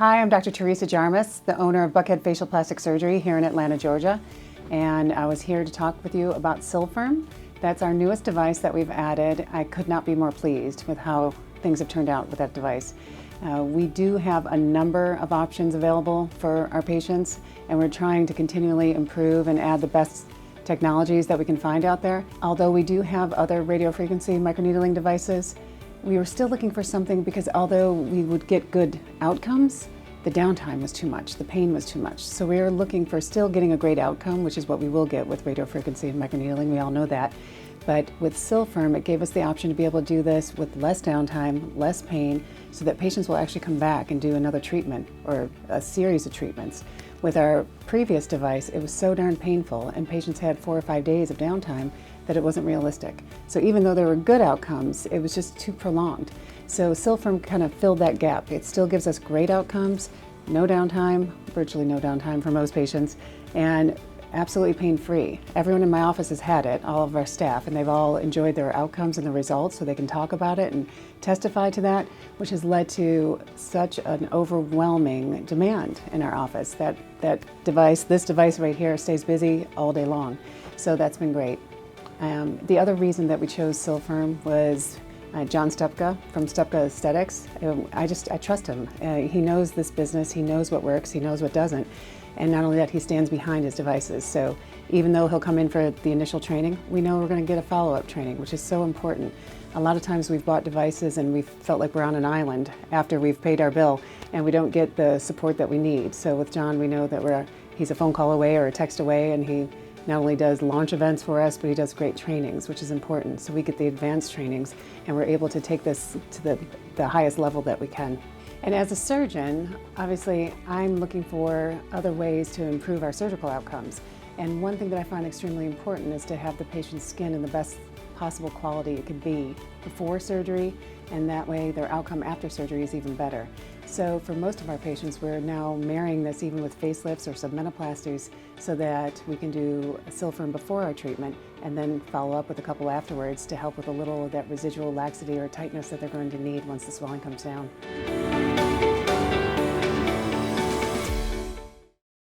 Hi, I'm Dr. Theresa, the owner of Buckhead Facial Plastic Surgery here in Atlanta, Georgia. And I was here to talk with you about Silfirm. That's our newest device that we've added. I could not be more pleased with how things have turned out with that device. We do have a number of options available for our patients, and we're trying to continually improve and add the best technologies that we can find out there. Although we do have other radiofrequency microneedling devices, we were still looking for something because although we would get good outcomes, the downtime was too much, the pain was too much. So we were looking for still getting a great outcome, which is what we will get with radiofrequency and microneedling, we all know that. But with Silfirm, it gave us the option to be able to do this with less downtime, less pain, so that patients will actually come back and do another treatment or a series of treatments. With our previous device, it was so darn painful and patients had 4 or 5 days of downtime that it wasn't realistic. So even though there were good outcomes, it was just too prolonged. So Silfirm kind of filled that gap. It still gives us great outcomes, no downtime, virtually no downtime for most patients, and absolutely pain-free. Everyone in my office has had it, all of our staff, and they've all enjoyed their outcomes and the results, so they can talk about it and testify to that, which has led to such an overwhelming demand in our office. That device, this device right here, stays busy all day long. So that's been great. The other reason that we chose Silfirm was John Stupka from Stupka Aesthetics. I trust him. He knows this business, he knows what works, he knows what doesn't. And not only that, he stands behind his devices. So even though he'll come in for the initial training, we know we're going to get a follow-up training, which is so important. A lot of times we've bought devices and we've felt like we're on an island after we've paid our bill and we don't get the support that we need. So with John, we know that he's a phone call away or a text away, and he not only does launch events for us, but he does great trainings, which is important. So we get the advanced trainings and we're able to take this to the highest level that we can. And as a surgeon, obviously, I'm looking for other ways to improve our surgical outcomes. And one thing that I find extremely important is to have the patient's skin in the best possible quality it could be before surgery, and that way their outcome after surgery is even better. So for most of our patients, we're now marrying this even with facelifts or submenoplasties so that we can do a Silfirm before our treatment and then follow up with a couple afterwards to help with a little of that residual laxity or tightness that they're going to need once the swelling comes down.